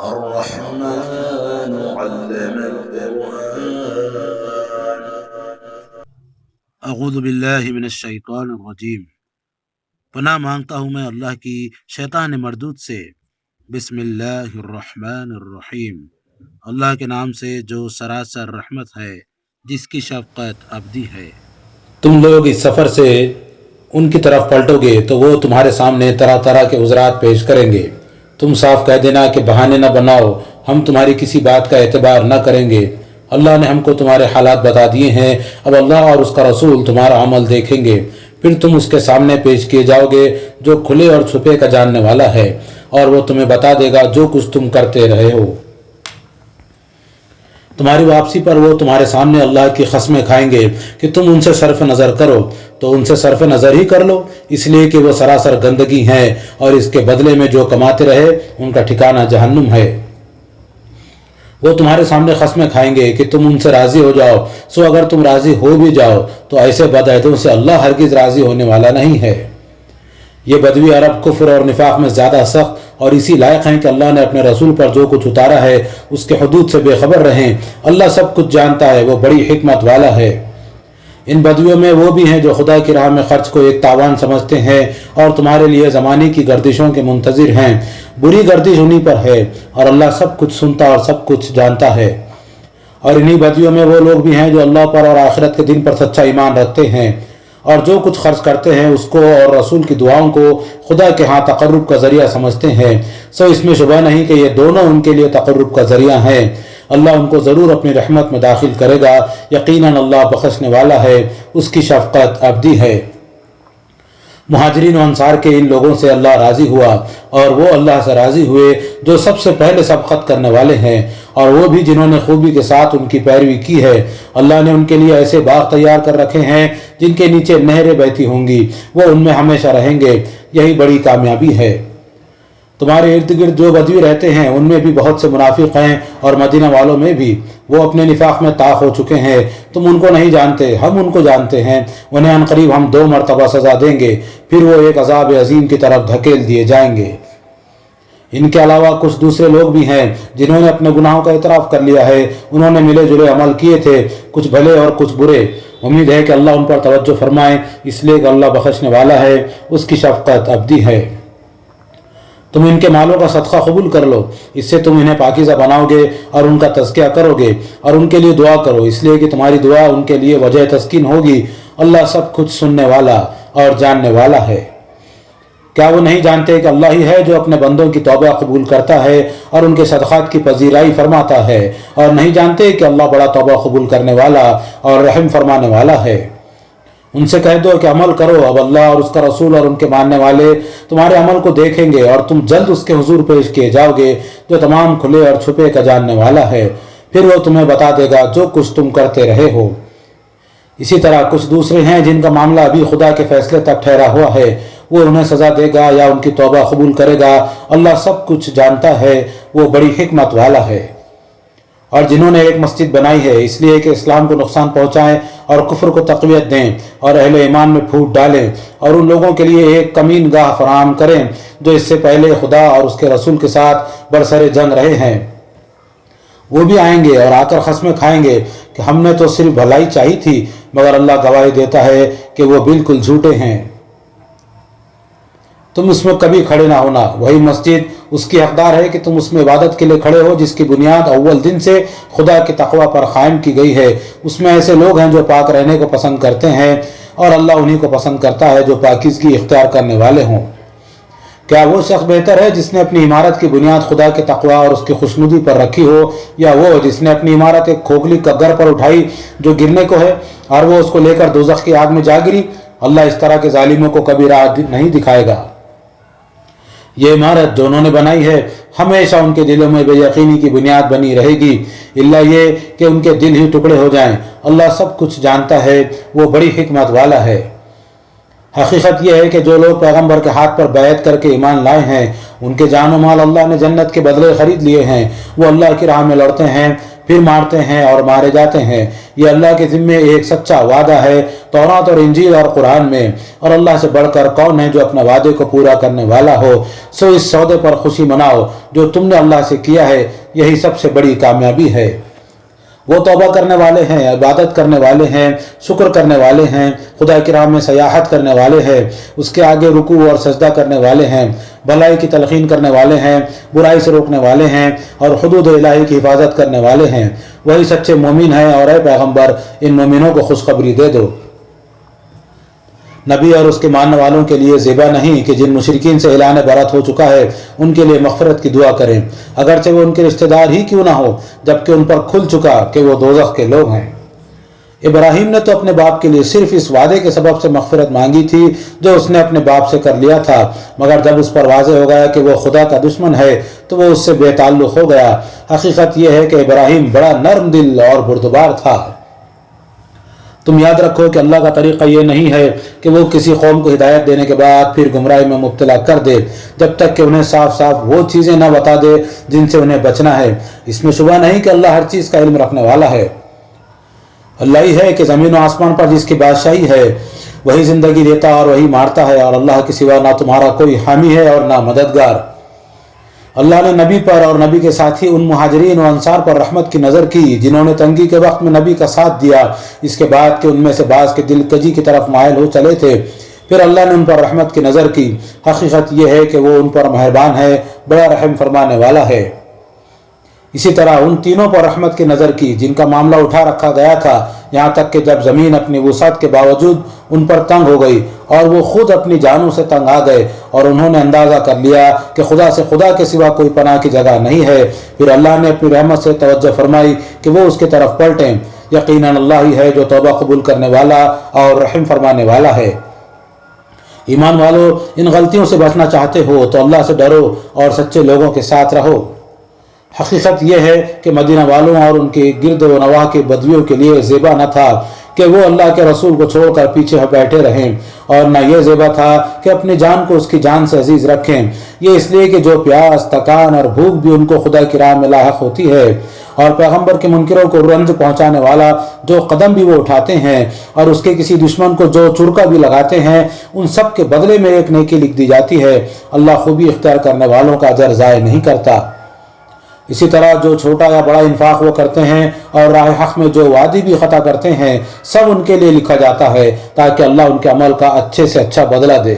الرحمن علم القرآن. اعوذ باللہ من الشیطان الرجیم. پناہ مانگتا ہوں میں اللہ کی شیطان مردود سے. بسم اللہ الرحمن الرحیم. اللہ کے نام سے جو سراسر رحمت ہے، جس کی شفقت ابدی ہے. تم لوگ اس سفر سے ان کی طرف پلٹو گے تو وہ تمہارے سامنے طرح طرح کے عذرات پیش کریں گے. تم صاف کہہ دینا کہ بہانے نہ بناؤ، ہم تمہاری کسی بات کا اعتبار نہ کریں گے. اللہ نے ہم کو تمہارے حالات بتا دیے ہیں، اب اللہ اور اس کا رسول تمہارا عمل دیکھیں گے. پھر تم اس کے سامنے پیش کیے جاؤ گے جو کھلے اور چھپے کا جاننے والا ہے، اور وہ تمہیں بتا دے گا جو کچھ تم کرتے رہے ہو. تمہاری واپسی پر وہ تمہارے سامنے اللہ کی قسمیں کھائیں گے کہ تم ان سے صرف نظر کرو، تو ان سے صرف نظر ہی کر لو، اس لیے کہ وہ سراسر گندگی ہیں، اور اس کے بدلے میں جو کماتے رہے ان کا ٹھکانہ جہنم ہے. وہ تمہارے سامنے قسمیں کھائیں گے کہ تم ان سے راضی ہو جاؤ، سو اگر تم راضی ہو بھی جاؤ تو ایسے بدعہدوں سے اللہ ہرگز راضی ہونے والا نہیں ہے. یہ بدوی عرب کفر اور نفاق میں زیادہ سخت اور اسی لائق ہیں کہ اللہ نے اپنے رسول پر جو کچھ اتارا ہے اس کے حدود سے بے خبر رہیں. اللہ سب کچھ جانتا ہے، وہ بڑی حکمت والا ہے. ان بدویوں میں وہ بھی ہیں جو خدا کی راہ میں خرچ کو ایک تاوان سمجھتے ہیں اور تمہارے لیے زمانے کی گردشوں کے منتظر ہیں. بری گردش انہی پر ہے، اور اللہ سب کچھ سنتا اور سب کچھ جانتا ہے. اور انہی بدویوں میں وہ لوگ بھی ہیں جو اللہ پر اور آخرت کے دن پر سچا ایمان رکھتے ہیں، اور جو کچھ خرچ کرتے ہیں اس کو اور رسول کی دعاؤں کو خدا کے ہاں تقرب کا ذریعہ سمجھتے ہیں. سو اس میں شبہ نہیں کہ یہ دونوں ان کے لیے تقرب کا ذریعہ ہیں. اللہ ان کو ضرور اپنی رحمت میں داخل کرے گا. یقیناً اللہ بخشنے والا ہے، اس کی شفقت ابدی ہے. مہاجرین و انصار کے ان لوگوں سے اللہ راضی ہوا، اور وہ اللہ سے راضی ہوئے جو سب سے پہلے سبقت کرنے والے ہیں، اور وہ بھی جنہوں نے خوبی کے ساتھ ان کی پیروی کی ہے. اللہ نے ان کے لیے ایسے باغ تیار کر رکھے ہیں جن کے نیچے نہریں بہتی ہوں گی، وہ ان میں ہمیشہ رہیں گے. یہی بڑی کامیابی ہے. تمہارے ارد گرد جو بدوی رہتے ہیں ان میں بھی بہت سے منافق ہیں، اور مدینہ والوں میں بھی. وہ اپنے نفاق میں طاق ہو چکے ہیں، تم ان کو نہیں جانتے، ہم ان کو جانتے ہیں. انہیں عنقریب ہم 2 مرتبہ سزا دیں گے، پھر وہ ایک عذاب عظیم کی طرف دھکیل دیے جائیں گے. ان کے علاوہ کچھ دوسرے لوگ بھی ہیں جنہوں نے اپنے گناہوں کا اعتراف کر لیا ہے. انہوں نے ملے جلے عمل کیے تھے، کچھ بھلے اور کچھ برے. امید ہے کہ اللہ ان پر توجہ فرمائے، اس لیے کہ اللہ بخشنے والا ہے، اس کی شفقت ابدی ہے. تم ان کے مالوں کا صدقہ قبول کر لو، اس سے تم انہیں پاکیزہ بناؤ گے اور ان کا تزکیہ کرو گے، اور ان کے لیے دعا کرو، اس لیے کہ تمہاری دعا ان کے لیے وجہ تسکین ہوگی. اللہ سب کچھ سننے والا اور جاننے والا ہے. کیا وہ نہیں جانتے کہ اللہ ہی ہے جو اپنے بندوں کی توبہ قبول کرتا ہے اور ان کے صدقات کی پذیرائی فرماتا ہے؟ اور نہیں جانتے کہ اللہ بڑا توبہ قبول کرنے والا اور رحم فرمانے والا ہے؟ ان سے کہہ دو کہ عمل کرو، اب اللہ اور اس کا رسول اور ان کے ماننے والے تمہارے عمل کو دیکھیں گے، اور تم جلد اس کے حضور پیش کیے جاؤ گے جو تمام کھلے اور چھپے کا جاننے والا ہے. پھر وہ تمہیں بتا دے گا جو کچھ تم کرتے رہے ہو. اسی طرح کچھ دوسرے ہیں جن کا معاملہ ابھی خدا کے فیصلے تک ٹھہرا ہوا ہے. وہ انہیں سزا دے گا یا ان کی توبہ قبول کرے گا. اللہ سب کچھ جانتا ہے، وہ بڑی حکمت والا ہے. اور جنہوں نے ایک مسجد بنائی ہے اس لیے کہ اسلام کو نقصان پہنچائیں اور کفر کو تقویت دیں اور اہل ایمان میں پھوٹ ڈالیں، اور ان لوگوں کے لیے ایک کمین گاہ فراہم کریں جو اس سے پہلے خدا اور اس کے رسول کے ساتھ برسر جنگ رہے ہیں، وہ بھی آئیں گے اور آ کر قسمیں کھائیں گے کہ ہم نے تو صرف بھلائی چاہی تھی، مگر اللہ گواہی دیتا ہے کہ وہ بالکل جھوٹے ہیں. تم اس میں کبھی کھڑے نہ ہونا. وہی مسجد اس کی حقدار ہے کہ تم اس میں عبادت کے لیے کھڑے ہو جس کی بنیاد اول دن سے خدا کے تقوی پر قائم کی گئی ہے. اس میں ایسے لوگ ہیں جو پاک رہنے کو پسند کرتے ہیں، اور اللہ انہی کو پسند کرتا ہے جو پاکیزگی اختیار کرنے والے ہوں. کیا وہ شخص بہتر ہے جس نے اپنی عمارت کی بنیاد خدا کے تقوی اور اس کی خوشنودی پر رکھی ہو، یا وہ جس نے اپنی عمارت ایک کھوکھلی کگر پر اٹھائی جو گرنے کو ہے اور وہ اس کو لے کر دوزخ کی آگ میں جا گری؟ اللہ اس طرح کے ظالموں کو کبھی راہ نہیں دکھائے گا. یہ عمارت جو انہوں نے بنائی ہے ہمیشہ ان کے دلوں میں بے یقینی کی بنیاد بنی رہے گی، الا یہ کہ ان کے دل ہی ٹکڑے ہو جائیں. اللہ سب کچھ جانتا ہے، وہ بڑی حکمت والا ہے. حقیقت یہ ہے کہ جو لوگ پیغمبر کے ہاتھ پر بیعت کر کے ایمان لائے ہیں ان کے جان و مال اللہ نے جنت کے بدلے خرید لیے ہیں. وہ اللہ کی راہ میں لڑتے ہیں، پھر مارتے ہیں اور مارے جاتے ہیں۔ یہ اللہ کے ذمے ایک سچا وعدہ ہے تورات اور انجیل اور قرآن میں، اور اللہ سے بڑھ کر کون ہے جو اپنے وعدے کو پورا کرنے والا ہو۔ سو اس سودے پر خوشی مناؤ جو تم نے اللہ سے کیا ہے، یہی سب سے بڑی کامیابی ہے۔ وہ توبہ کرنے والے ہیں، عبادت کرنے والے ہیں، شکر کرنے والے ہیں، خدا کی راہ میں سیاحت کرنے والے ہیں، اس کے آگے رکوع اور سجدہ کرنے والے ہیں، بھلائی کی تلقین کرنے والے ہیں، برائی سے روکنے والے ہیں، اور حدود الہی کی حفاظت کرنے والے ہیں۔ وہی سچے مومن ہیں، اور اے پیغمبر ان مومنوں کو خوشخبری دے دو۔ نبی اور اس کے ماننے والوں کے لیے زیبا نہیں کہ جن مشرکین سے اعلان برات ہو چکا ہے ان کے لیے مغفرت کی دعا کریں، اگرچہ وہ ان کے رشتہ دار ہی کیوں نہ ہو، جبکہ ان پر کھل چکا کہ وہ دوزخ کے لوگ ہیں۔ ابراہیم نے تو اپنے باپ کے لیے صرف اس وعدے کے سبب سے مغفرت مانگی تھی جو اس نے اپنے باپ سے کر لیا تھا، مگر جب اس پر واضح ہو گیا کہ وہ خدا کا دشمن ہے تو وہ اس سے بے تعلق ہو گیا۔ حقیقت یہ ہے کہ ابراہیم بڑا نرم دل اور بردبار تھا۔ تم یاد رکھو کہ اللہ کا طریقہ یہ نہیں ہے کہ وہ کسی قوم کو ہدایت دینے کے بعد پھر گمراہی میں مبتلا کر دے جب تک کہ انہیں صاف صاف وہ چیزیں نہ بتا دے جن سے انہیں بچنا ہے۔ اس میں شبہ نہیں کہ اللہ ہر چیز کا علم رکھنے والا ہے۔ اللہ ہی ہے کہ زمین و آسمان پر جس کی بادشاہی ہے، وہی زندگی دیتا اور وہی مارتا ہے، اور اللہ کے سوا نہ تمہارا کوئی حامی ہے اور نہ مددگار۔ اللہ نے نبی پر اور نبی کے ساتھی ان مہاجرین و انصار پر رحمت کی نظر کی جنہوں نے تنگی کے وقت میں نبی کا ساتھ دیا، اس کے بعد کہ ان میں سے بعض کے دل کجی کی طرف مائل ہو چلے تھے، پھر اللہ نے ان پر رحمت کی نظر کی۔ حقیقت یہ ہے کہ وہ ان پر مہربان ہے، بڑا رحم فرمانے والا ہے۔ اسی طرح ان تینوں پر رحمت کی نظر کی جن کا معاملہ اٹھا رکھا گیا تھا، یہاں تک کہ جب زمین اپنی وسعت کے باوجود ان پر تنگ ہو گئی اور وہ خود اپنی جانوں سے تنگ آ گئے، اور انہوں نے اندازہ کر لیا کہ خدا کے سوا کوئی پناہ کی جگہ نہیں ہے، پھر اللہ نے اپنی رحمت سے توجہ فرمائی کہ وہ اس کی طرف پلٹیں۔ یقیناً اللہ ہی ہے جو توبہ قبول کرنے والا اور رحم فرمانے والا ہے۔ ایمان والو، ان غلطیوں سے بچنا چاہتے ہو تو اللہ سے ڈرو اور سچے لوگوں کے ساتھ رہو۔ حقیقت یہ ہے کہ مدینہ والوں اور ان کے گرد و نواح کے بدویوں کے لیے زیبا نہ تھا کہ وہ اللہ کے رسول کو چھوڑ کر پیچھے بیٹھے رہیں، اور نہ یہ زیبا تھا کہ اپنی جان کو اس کی جان سے عزیز رکھیں۔ یہ اس لیے کہ جو پیاس، تکان اور بھوک بھی ان کو خدا کی راہ میں لاحق ہوتی ہے، اور پیغمبر کے منکروں کو رنج پہنچانے والا جو قدم بھی وہ اٹھاتے ہیں، اور اس کے کسی دشمن کو جو چرکا بھی لگاتے ہیں، ان سب کے بدلے میں ایک نیکی لکھ دی جاتی ہے۔ اللہ خوبی اختیار کرنے والوں کا اجر ضائع نہیں کرتا۔ اسی طرح جو چھوٹا یا بڑا انفاق وہ کرتے ہیں اور راہ حق میں جو وعدے بھی خطا کرتے ہیں، سب ان کے لیے لکھا جاتا ہے تاکہ اللہ ان کے عمل کا اچھے سے اچھا بدلہ دے۔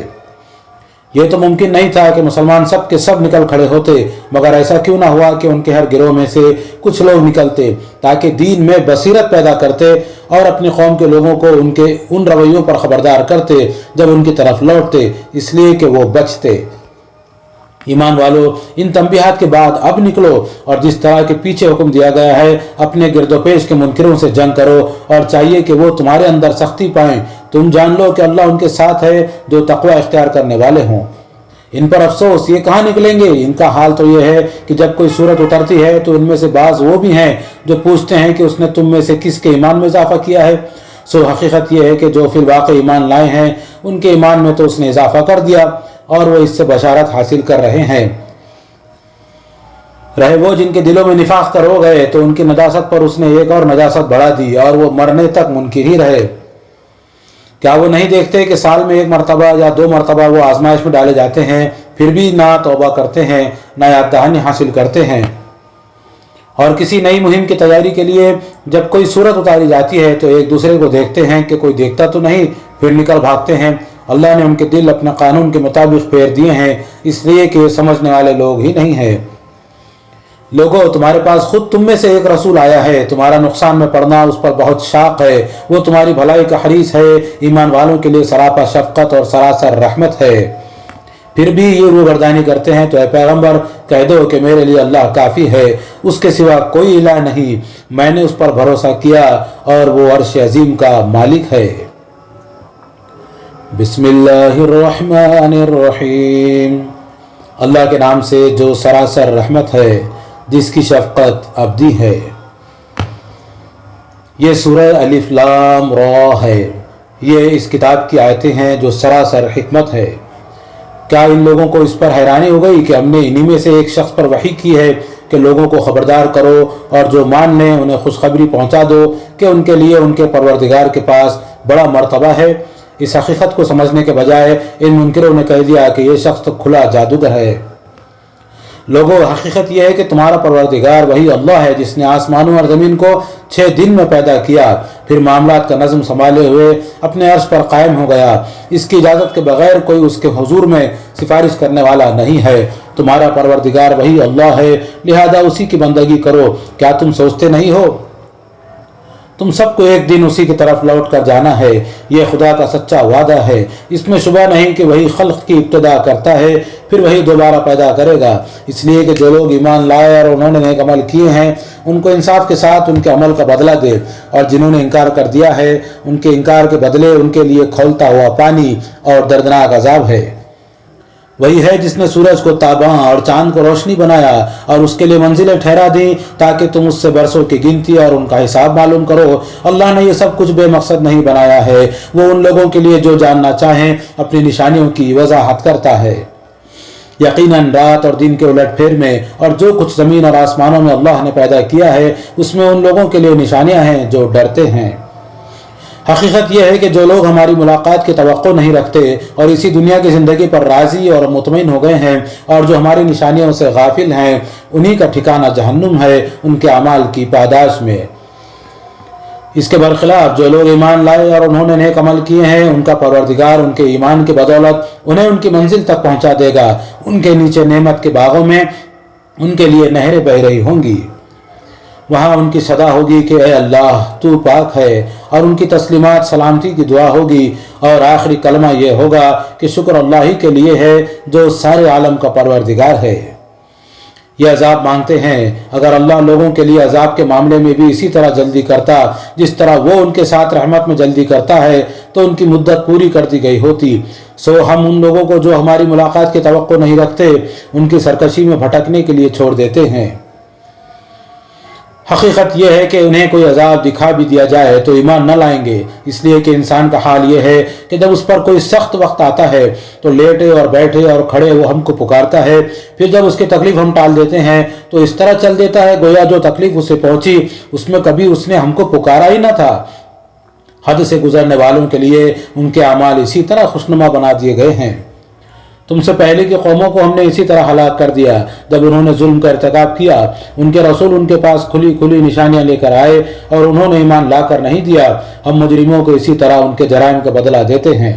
یہ تو ممکن نہیں تھا کہ مسلمان سب کے سب نکل کھڑے ہوتے، مگر ایسا کیوں نہ ہوا کہ ان کے ہر گروہ میں سے کچھ لوگ نکلتے تاکہ دین میں بصیرت پیدا کرتے اور اپنی قوم کے لوگوں کو ان کے ان رویوں پر خبردار کرتے جب ان کی طرف لوٹتے، اس لیے کہ وہ بچتے۔ ایمان والو، ان تنبیہات کے بعد اب نکلو اور جس طرح کے پیچھے حکم دیا گیا ہے اپنے گرد و پیش کے منکروں سے جنگ کرو، اور چاہیے کہ وہ تمہارے اندر سختی پائیں۔ تم جان لو کہ اللہ ان کے ساتھ ہے جو تقوی اختیار کرنے والے ہوں۔ ان پر افسوس، یہ کہاں نکلیں گے؟ ان کا حال تو یہ ہے کہ جب کوئی صورت اترتی ہے تو ان میں سے بعض وہ بھی ہیں جو پوچھتے ہیں کہ اس نے تم میں سے کس کے ایمان میں اضافہ کیا ہے۔ سو حقیقت یہ ہے کہ جو فی الواقع ایمان لائے ہیں ان کے ایمان میں تو اس نے اضافہ کر دیا، اور وہ اس سے بشارت حاصل کر رہے ہیں۔ رہے وہ جن کے دلوں میں نفاق کر ہو گئے تو ان کی نجاست پر اس نے ایک اور نجاست بڑھا دی، اور وہ مرنے تک منکر ہی رہے۔ کیا وہ نہیں دیکھتے کہ سال میں 1 مرتبہ یا 2 مرتبہ وہ آزمائش میں ڈالے جاتے ہیں، پھر بھی نہ توبہ کرتے ہیں نہ یاد دہانی حاصل کرتے ہیں؟ اور کسی نئی مہم کی تیاری کے لیے جب کوئی صورت اتاری جاتی ہے تو ایک دوسرے کو دیکھتے ہیں کہ کوئی دیکھتا تو نہیں، پھر نکل بھاگتے ہیں۔ اللہ نے ان کے دل اپنے قانون کے مطابق پھیر دیے ہیں، اس لیے کہ سمجھنے والے لوگ ہی نہیں ہیں۔ لوگو، تمہارے پاس خود تم میں سے ایک رسول آیا ہے، تمہارا نقصان میں پڑنا اس پر بہت شاق ہے، وہ تمہاری بھلائی کا حریص ہے، ایمان والوں کے لیے سراپا شفقت اور سراسر رحمت ہے۔ پھر بھی یہ روگردانی کرتے ہیں تو اے پیغمبر کہہ دو کہ میرے لیے اللہ کافی ہے، اس کے سوا کوئی الہ نہیں، میں نے اس پر بھروسہ کیا اور وہ عرش عظیم کا مالک ہے۔ بسم اللہ الرحمن الرحیم، اللہ کے نام سے جو سراسر رحمت ہے، جس کی شفقت ابدی ہے۔ یہ سورہ الف لام را ہے۔ یہ اس کتاب کی آیتیں ہیں جو سراسر حکمت ہے۔ کیا ان لوگوں کو اس پر حیرانی ہو گئی کہ ہم نے انہی میں سے ایک شخص پر وحی کی ہے کہ لوگوں کو خبردار کرو اور جو مان لیں انہیں خوشخبری پہنچا دو کہ ان کے لیے ان کے پروردگار کے پاس بڑا مرتبہ ہے۔ اس حقیقت کو سمجھنے کے بجائے ان منکروں نے کہہ دیا کہ یہ شخص تو کھلا جادوگر ہے۔ لوگوں، حقیقت یہ ہے کہ تمہارا پروردگار وہی اللہ ہے جس نے آسمانوں اور زمین کو 6 دن میں پیدا کیا، پھر معاملات کا نظم سنبھالے ہوئے اپنے عرش پر قائم ہو گیا۔ اس کی اجازت کے بغیر کوئی اس کے حضور میں سفارش کرنے والا نہیں ہے۔ تمہارا پروردگار وہی اللہ ہے، لہذا اسی کی بندگی کرو۔ کیا تم سوچتے نہیں ہو تم سب کو ایک دن اسی کی طرف لوٹ کر جانا ہے؟ یہ خدا کا سچا وعدہ ہے، اس میں شبہ نہیں کہ وہی خلق کی ابتدا کرتا ہے، پھر وہی دوبارہ پیدا کرے گا۔ اس لیے کہ جو لوگ ایمان لائے اور انہوں نے نیک عمل کیے ہیں ان کو انصاف کے ساتھ ان کے عمل کا بدلہ دے، اور جنہوں نے انکار کر دیا ہے ان کے انکار کے بدلے ان کے لیے کھولتا ہوا پانی اور دردناک عذاب ہے۔ وہی ہے جس نے سورج کو تاباں اور چاند کو روشنی بنایا اور اس کے لیے منزلیں ٹھہرا دیں تاکہ تم اس سے برسوں کی گنتی اور ان کا حساب معلوم کرو۔ اللہ نے یہ سب کچھ بے مقصد نہیں بنایا ہے، وہ ان لوگوں کے لیے جو جاننا چاہیں اپنی نشانیوں کی وضاحت کرتا ہے۔ یقیناً رات اور دن کے الٹ پھیر میں اور جو کچھ زمین اور آسمانوں میں اللہ نے پیدا کیا ہے اس میں ان لوگوں کے لیے نشانیاں ہیں جو ڈرتے ہیں۔ حقیقت یہ ہے کہ جو لوگ ہماری ملاقات کی توقع نہیں رکھتے اور اسی دنیا کی زندگی پر راضی اور مطمئن ہو گئے ہیں اور جو ہماری نشانیوں سے غافل ہیں انہی کا ٹھکانہ جہنم ہے، ان کے اعمال کی پاداش میں۔ اس کے برخلاف جو لوگ ایمان لائے اور انہوں نے نیک عمل کیے ہیں ان کا پروردگار ان کے ایمان کی بدولت انہیں ان کی منزل تک پہنچا دے گا۔ ان کے نیچے نعمت کے باغوں میں ان کے لیے نہریں بہہ رہی ہوں گی، وہاں ان کی صدا ہوگی کہ اے اللہ تو پاک ہے، اور ان کی تسلیمات سلامتی کی دعا ہوگی، اور آخری کلمہ یہ ہوگا کہ شکر اللہ ہی کے لیے ہے جو سارے عالم کا پروردگار ہے۔ یہ عذاب مانگتے ہیں، اگر اللہ لوگوں کے لیے عذاب کے معاملے میں بھی اسی طرح جلدی کرتا جس طرح وہ ان کے ساتھ رحمت میں جلدی کرتا ہے تو ان کی مدت پوری کر دی گئی ہوتی۔ سو ہم ان لوگوں کو جو ہماری ملاقات کی توقع نہیں رکھتے ان کی سرکشی میں بھٹکنے کے لیے چھوڑ دیتے ہیں۔ حقیقت یہ ہے کہ انہیں کوئی عذاب دکھا بھی دیا جائے تو ایمان نہ لائیں گے، اس لیے کہ انسان کا حال یہ ہے کہ جب اس پر کوئی سخت وقت آتا ہے تو لیٹے اور بیٹھے اور کھڑے وہ ہم کو پکارتا ہے، پھر جب اس کی تکلیف ہم ٹال دیتے ہیں تو اس طرح چل دیتا ہے گویا جو تکلیف اسے پہنچی اس میں کبھی اس نے ہم کو پکارا ہی نہ تھا۔ حد سے گزرنے والوں کے لیے ان کے اعمال اسی طرح خوشنما بنا دیے گئے ہیں۔ تم سے پہلے کی قوموں کو ہم نے اسی طرح ہلاک کر دیا جب انہوں نے ظلم کا ارتکاب کیا۔ ان کے رسول ان کے پاس کھلی کھلی نشانیاں لے کر آئے اور انہوں نے ایمان لا کر نہیں دیا۔ ہم مجرموں کو اسی طرح ان کے جرائم کا بدلہ دیتے ہیں۔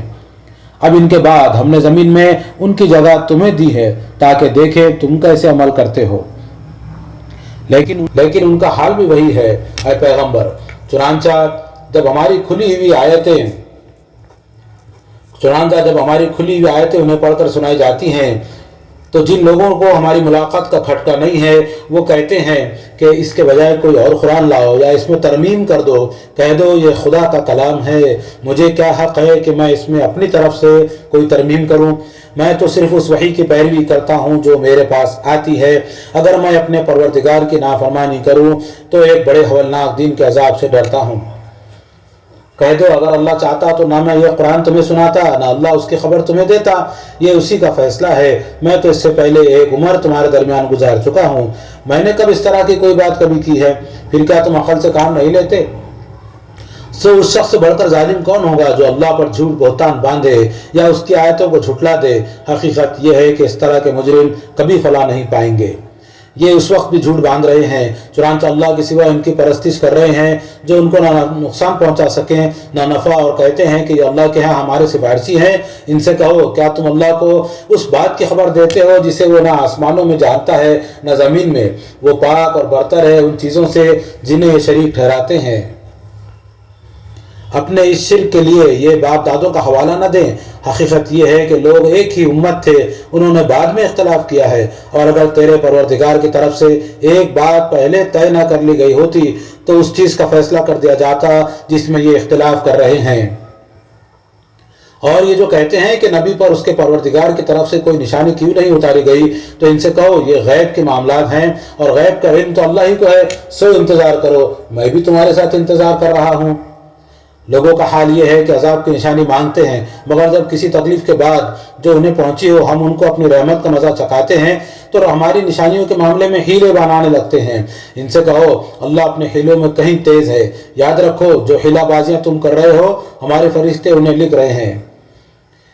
اب ان کے بعد ہم نے زمین میں ان کی جگہ تمہیں دی ہے تاکہ دیکھے تم کیسے عمل کرتے ہو، لیکن ان کا حال بھی وہی ہے اے پیغمبر۔ چنانچہ جب ہماری کھلی ہوئی آیتیں انہیں پڑھ کر سنائی جاتی ہیں تو جن لوگوں کو ہماری ملاقات کا کھٹکا نہیں ہے وہ کہتے ہیں کہ اس کے بجائے کوئی اور قرآن لاؤ یا اس میں ترمیم کر دو۔ کہہ دو یہ خدا کا کلام ہے، مجھے کیا حق ہے کہ میں اس میں اپنی طرف سے کوئی ترمیم کروں؟ میں تو صرف اس وحی کی پیروی کرتا ہوں جو میرے پاس آتی ہے۔ اگر میں اپنے پروردگار کی نافرمانی کروں تو ایک بڑے ہولناک دن کے عذاب سے ڈرتا ہوں۔ کہہ دو اگر اللہ چاہتا تو نہ میں یہ قرآن تمہیں سناتا نہ اللہ اس کی خبر تمہیں دیتا، یہ اسی کا فیصلہ ہے۔ میں تو اس سے پہلے ایک عمر تمہارے درمیان گزار چکا ہوں، میں نے کب اس طرح کی کوئی بات کبھی کی ہے؟ پھر کیا تم عقل سے کام نہیں لیتے؟ سو اس شخص سے بڑھ کر ظالم کون ہوگا جو اللہ پر جھوٹ بہتان باندھے یا اس کی آیتوں کو جھٹلا دے؟ حقیقت یہ ہے کہ اس طرح کے مجرم کبھی فلاح نہیں پائیں گے۔ یہ اس وقت بھی جھوٹ باندھ رہے ہیں چنانچہ اللہ کے سوا ان کی پرستش کر رہے ہیں جو ان کو نہ نقصان پہنچا سکیں نہ نفع، اور کہتے ہیں کہ یہ اللہ کے ہاں ہمارے سفارشی ہیں۔ ان سے کہو کیا تم اللہ کو اس بات کی خبر دیتے ہو جسے وہ نہ آسمانوں میں جانتا ہے نہ زمین میں؟ وہ پاک اور برتر ہے ان چیزوں سے جنہیں یہ شریک ٹھہراتے ہیں۔ اپنے اس شرک کے لیے یہ باپ دادوں کا حوالہ نہ دیں۔ حقیقت یہ ہے کہ لوگ ایک ہی امت تھے، انہوں نے بعد میں اختلاف کیا ہے، اور اگر تیرے پروردگار کی طرف سے ایک بات پہلے طے نہ کر لی گئی ہوتی تو اس چیز کا فیصلہ کر دیا جاتا جس میں یہ اختلاف کر رہے ہیں۔ اور یہ جو کہتے ہیں کہ نبی پر اس کے پروردگار کی طرف سے کوئی نشانی کیوں نہیں اتاری گئی، تو ان سے کہو یہ غیب کے معاملات ہیں اور غیب کا علم تو اللہ ہی کو ہے، سو انتظار کرو، میں بھی تمہارے ساتھ انتظار کر رہا ہوں۔ لوگوں کا حال یہ ہے کہ عذاب کی نشانی مانگتے ہیں، مگر جب کسی تکلیف کے بعد جو انہیں پہنچی ہو ہم ان کو اپنی رحمت کا مزہ چکھاتے ہیں تو ہماری نشانیوں کے معاملے میں ہیلے بنانے لگتے ہیں۔ ان سے کہو اللہ اپنے ہیلوں میں کہیں تیز ہے، یاد رکھو جو ہیلا بازیاں تم کر رہے ہو ہمارے فرشتے انہیں لکھ رہے ہیں۔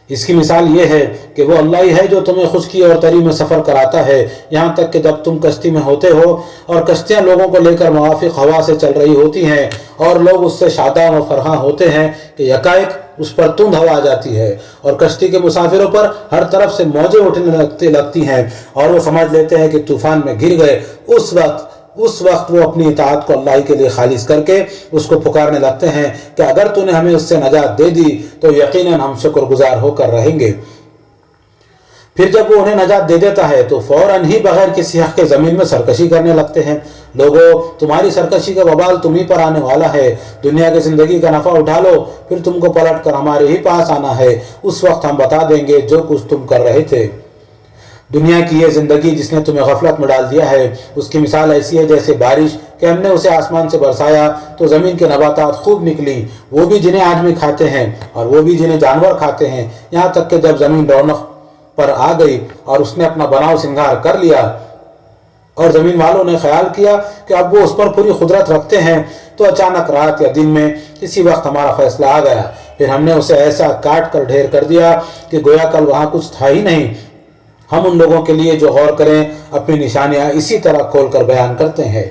اس کی مثال یہ ہے کہ وہ اللہ ہی ہے جو تمہیں خشکی اور تری میں سفر کراتا ہے، یہاں تک کہ جب تم کشتی میں ہوتے ہو اور کشتیاں لوگوں کو لے کر موافق ہوا سے چل رہی ہوتی ہیں اور لوگ اس سے شاداب و فرحاں ہوتے ہیں کہ یکائک اس پر تند ہوا آ جاتی ہے اور کشتی کے مسافروں پر ہر طرف سے موجیں اٹھنے لگتی ہیں اور وہ سمجھ لیتے ہیں کہ طوفان میں گر گئے۔ اس وقت وہ اپنی اطاعت کو اللہ کے لیے خالص کر کے اس کو پکارنے لگتے ہیں کہ اگر تو نے ہمیں اس سے نجات دے دی تو یقیناً ہم شکر گزار ہو کر رہیں گے۔ پھر جب وہ انہیں نجات دے دیتا ہے تو فوراً ہی بغیر کسی حق کے زمین میں سرکشی کرنے لگتے ہیں۔ لوگوں تمہاری سرکشی کا وبال تم ہی پر آنے والا ہے، دنیا کی زندگی کا نفع اٹھا لو پھر تم کو پلٹ کر ہمارے ہی پاس آنا ہے، اس وقت ہم بتا دیں گے جو کچھ تم کر رہے تھے۔ دنیا کی یہ زندگی جس نے تمہیں غفلت میں ڈال دیا ہے اس کی مثال ایسی ہے جیسے بارش کہ ہم نے اسے آسمان سے برسایا تو زمین کے نباتات خوب نکلی، وہ بھی جنہیں آدمی کھاتے ہیں اور وہ بھی جنہیں جانور کھاتے ہیں، یہاں تک کہ جب زمین رونق پر آ گئی اور اس نے اپنا بناؤ سنگار کر لیا اور زمین والوں نے خیال کیا کہ اب وہ اس پر پوری قدرت رکھتے ہیں تو اچانک رات یا دن میں کسی وقت ہمارا فیصلہ آ گیا، پھر ہم نے اسے ایسا کاٹ کر ڈھیر کر دیا کہ گویا کل وہاں کچھ تھا ہی نہیں۔ ہم ان لوگوں کے لیے جو غور کریں اپنی نشانیاں اسی طرح کھول کر بیان کرتے ہیں۔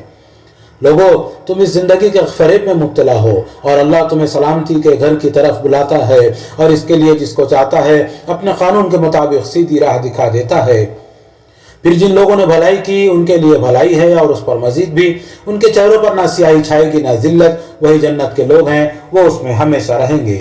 لوگوں تم اس زندگی کے فریب میں مبتلا ہو اور اللہ تمہیں سلامتی کے گھر کی طرف بلاتا ہے اور اس کے لیے جس کو چاہتا ہے اپنے قانون کے مطابق سیدھی راہ دکھا دیتا ہے۔ پھر جن لوگوں نے بھلائی کی ان کے لیے بھلائی ہے اور اس پر مزید بھی، ان کے چہروں پر نہ سیاہی چھائے گی نہ ذلت، وہی جنت کے لوگ ہیں، وہ اس میں ہمیشہ رہیں گے۔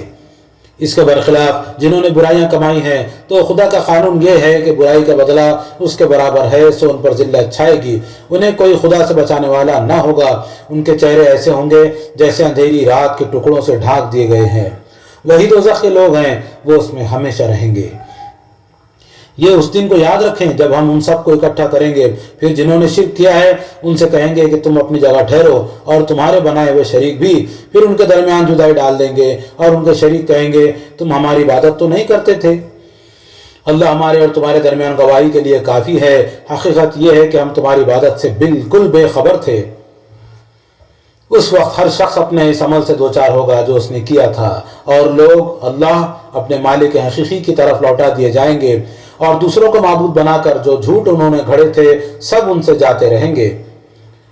اس کے برخلاف جنہوں نے برائیاں کمائی ہیں تو خدا کا قانون یہ ہے کہ برائی کا بدلہ اس کے برابر ہے، سو ان پر ذلت چھائے گی، انہیں کوئی خدا سے بچانے والا نہ ہوگا، ان کے چہرے ایسے ہوں گے جیسے اندھیری رات کے ٹکڑوں سے ڈھانک دیے گئے ہیں، وہی دوزخ کے لوگ ہیں، وہ اس میں ہمیشہ رہیں گے۔ یہ اس دن کو یاد رکھیں جب ہم ان سب کو اکٹھا کریں گے، پھر جنہوں نے شرک کیا ہے ان سے کہیں گے کہ تم اپنی جگہ ٹھہرو اور تمہارے بنائے ہوئے شریک بھی، پھر ان کے درمیان جدائی ڈال دیں گے اور ان کے شریک کہیں گے تم ہماری عبادت تو نہیں کرتے تھے۔ اللہ ہمارے اور تمہارے درمیان گواہی کے لیے کافی ہے، حقیقت یہ ہے کہ ہم تمہاری عبادت سے بالکل بے خبر تھے۔ اس وقت ہر شخص اپنے اس عمل سے دوچار ہوگا جو اس نے کیا تھا اور لوگ اللہ اپنے مالک حقیقی کی طرف لوٹا دیے جائیں گے اور دوسروں کو معبود بنا کر جو جھوٹ انہوں نے گھڑے تھے سب ان سے جاتے رہیں گے۔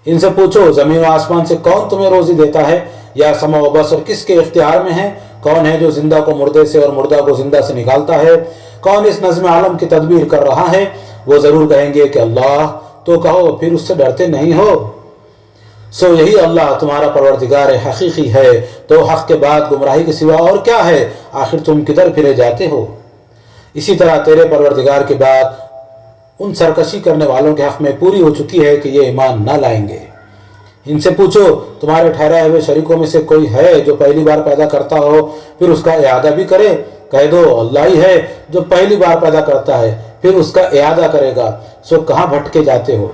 ان سے پوچھو زمین و آسمان سے کون تمہیں روزی دیتا ہے، یا سمع و بصر کس کے اختیار میں ہے؟ کون ہے جو زندہ کو مردے سے اور مردہ کو زندہ سے نکالتا ہے؟ کون اس نظم عالم کی تدبیر کر رہا ہے؟ وہ ضرور کہیں گے کہ اللہ، تو کہو پھر اس سے ڈرتے نہیں ہو؟ سو یہی اللہ تمہارا پروردگار حقیقی ہے، تو حق کے بعد گمراہی کے سوا اور کیا ہے؟ آخر تم کدھر پھرے جاتے ہو؟ اسی طرح تیرے پروردگار کے بعد ان سرکشی کرنے والوں کے حق میں پوری ہو چکی ہے کہ یہ ایمان نہ لائیں گے۔ ان سے پوچھو تمہارے ٹھہرائے ہوئے شریکوں میں سے کوئی ہے جو پہلی بار پیدا کرتا ہو پھر اس کا اعادہ بھی کرے؟ کہہ دو اللہ ہی ہے جو پہلی بار پیدا کرتا ہے پھر اس کا اعادہ کرے گا، سو کہاں بھٹکے جاتے ہو؟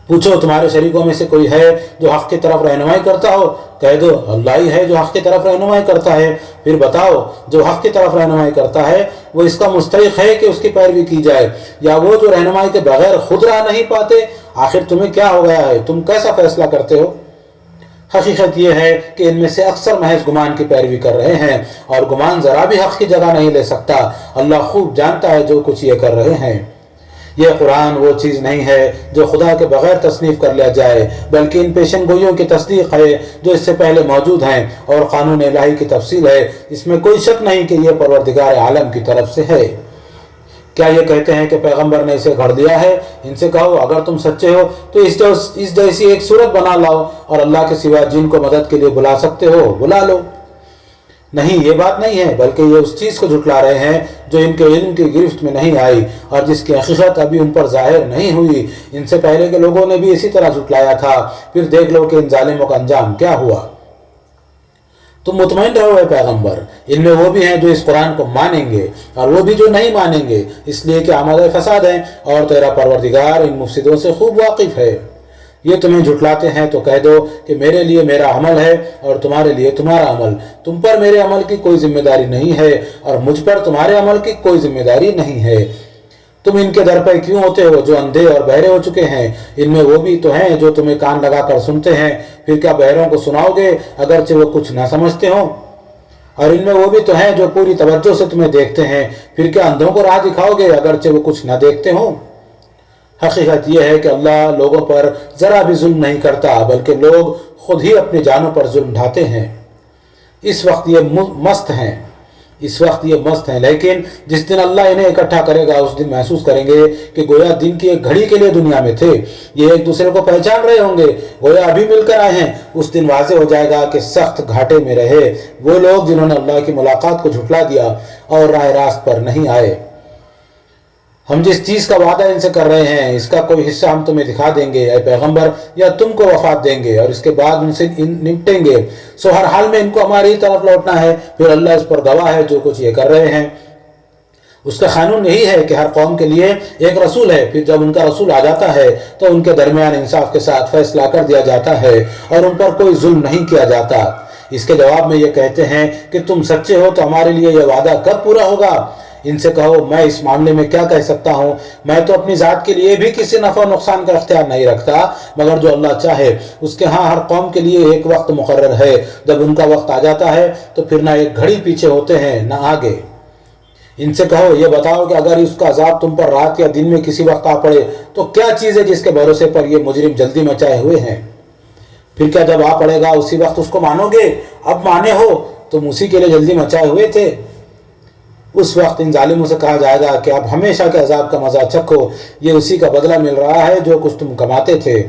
پوچھو تمہارے شریکوں میں سے کوئی ہے جو حق کی طرف رہنمائی کرتا ہو؟ کہہ دو اللہ ہی ہے جو حق کی طرف رہنمائی کرتا ہے۔ پھر بتاؤ جو حق کی طرف رہنمائی کرتا ہے وہ اس کا مستحق ہے کہ اس کی پیروی کی جائے، یا وہ جو رہنمائی کے بغیر خود راہ نہیں پاتے؟ آخر تمہیں کیا ہو گیا ہے؟ تم کیسا فیصلہ کرتے ہو؟ حقیقت یہ ہے کہ ان میں سے اکثر محض گمان کی پیروی کر رہے ہیں اور گمان ذرا بھی حق کی جگہ نہیں لے سکتا۔ اللہ خوب جانتا ہے جو کچھ یہ کر رہے ہیں۔ یہ قرآن وہ چیز نہیں ہے جو خدا کے بغیر تصنیف کر لیا جائے، بلکہ ان پیشن گوئیوں کی تصدیق ہے جو اس سے پہلے موجود ہیں اور قانون الہی کی تفصیل ہے، اس میں کوئی شک نہیں کہ یہ پروردگار عالم کی طرف سے ہے۔ کیا یہ کہتے ہیں کہ پیغمبر نے اسے گھڑ دیا ہے؟ ان سے کہو اگر تم سچے ہو تو اس جیسی ایک صورت بنا لاؤ اور اللہ کے سوا جن کو مدد کے لیے بلا سکتے ہو بلا لو۔ نہیں، یہ بات نہیں ہے، بلکہ یہ اس چیز کو جھٹلا رہے ہیں جو ان کے علم کی گرفت میں نہیں آئی اور جس کی حقیقت ابھی ان پر ظاہر نہیں ہوئی۔ ان سے پہلے کے لوگوں نے بھی اسی طرح جھٹلایا تھا، پھر دیکھ لو کہ ان ظالموں کا انجام کیا ہوا۔ تم مطمئن رہو اے پیغمبر، ان میں وہ بھی ہیں جو اس قرآن کو مانیں گے اور وہ بھی جو نہیں مانیں گے، اس لیے کہ آمادہ فساد ہیں اور تیرا پروردگار ان مفسدوں سے خوب واقف ہے۔ یہ تمہیں جھٹلاتے ہیں تو کہہ دو کہ میرے لیے میرا عمل ہے اور تمہارے لیے تمہارا عمل، تم پر میرے عمل کی کوئی ذمہ داری نہیں ہے اور مجھ پر تمہارے عمل کی کوئی ذمہ داری نہیں ہے۔ تم ان کے در پہ کیوں ہوتے ہو جو اندھے اور بہرے ہو چکے ہیں؟ ان میں وہ بھی تو ہیں جو تمہیں کان لگا کر سنتے ہیں، پھر کیا بہروں کو سناؤ گے اگرچہ وہ کچھ نہ سمجھتے ہوں؟ اور ان میں وہ بھی تو ہیں جو پوری توجہ سے تمہیں دیکھتے ہیں، پھر کیا اندھوں کو راہ دکھاؤ گے اگرچہ وہ کچھ نہ دیکھتے ہوں؟ حقیقت یہ ہے کہ اللہ لوگوں پر ذرا بھی ظلم نہیں کرتا، بلکہ لوگ خود ہی اپنی جانوں پر ظلم ڈھاتے ہیں۔ اس وقت یہ مست ہیں، لیکن جس دن اللہ انہیں اکٹھا کرے گا اس دن محسوس کریں گے کہ گویا دن کی ایک گھڑی کے لیے دنیا میں تھے، یہ ایک دوسرے کو پہچان رہے ہوں گے، گویا ابھی مل کر آئے ہیں۔ اس دن واضح ہو جائے گا کہ سخت گھاٹے میں رہے وہ لوگ جنہوں نے اللہ کی ملاقات کو جھٹلا دیا اور راہ راست پر نہیں آئے۔ ہم جس چیز کا وعدہ ان سے کر رہے ہیں اس کا کوئی حصہ ہم تمہیں دکھا دیں گے اے پیغمبر، یا تم کو وفات دیں گے اور اس کے بعد ان سے نمٹیں گے، سو ہر حال میں ان کو ہماری طرف لوٹنا ہے، پھر اللہ اس پر گواہ ہے جو کچھ یہ کر رہے ہیں۔ اس کا قانون یہی ہے کہ ہر قوم کے لیے ایک رسول ہے، پھر جب ان کا رسول آ جاتا ہے تو ان کے درمیان انصاف کے ساتھ فیصلہ کر دیا جاتا ہے اور ان پر کوئی ظلم نہیں کیا جاتا۔ اس کے جواب میں یہ کہتے ہیں کہ تم سچے ہو تو ہمارے لیے یہ وعدہ کب پورا ہوگا؟ ان سے کہو میں اس معاملے میں کیا کہہ سکتا ہوں، میں تو اپنی ذات کے لیے بھی کسی نفع و نقصان کا اختیار نہیں رکھتا، مگر جو اللہ چاہے۔ اس کے ہاں ہر قوم کے لیے ایک وقت مقرر ہے، جب ان کا وقت آ جاتا ہے تو پھر نہ ایک گھڑی پیچھے ہوتے ہیں نہ آگے۔ ان سے کہو یہ بتاؤ کہ اگر اس کا عذاب تم پر رات یا دن میں کسی وقت آ پڑے تو کیا چیز ہے جس کے بھروسے پر یہ مجرم جلدی مچائے ہوئے ہیں؟ پھر کیا جب آ پڑے گا اسی وقت اس کو مانو گے؟ اب مانے ہو تم اسی کے لیے جلدی مچائے ہوئے تھے۔ اس وقت ان ظالموں سے کہا جائے گا کہ اب ہمیشہ کے عذاب کا مزہ چکھو، یہ اسی کا بدلہ مل رہا ہے جو کچھ تم کماتے تھے۔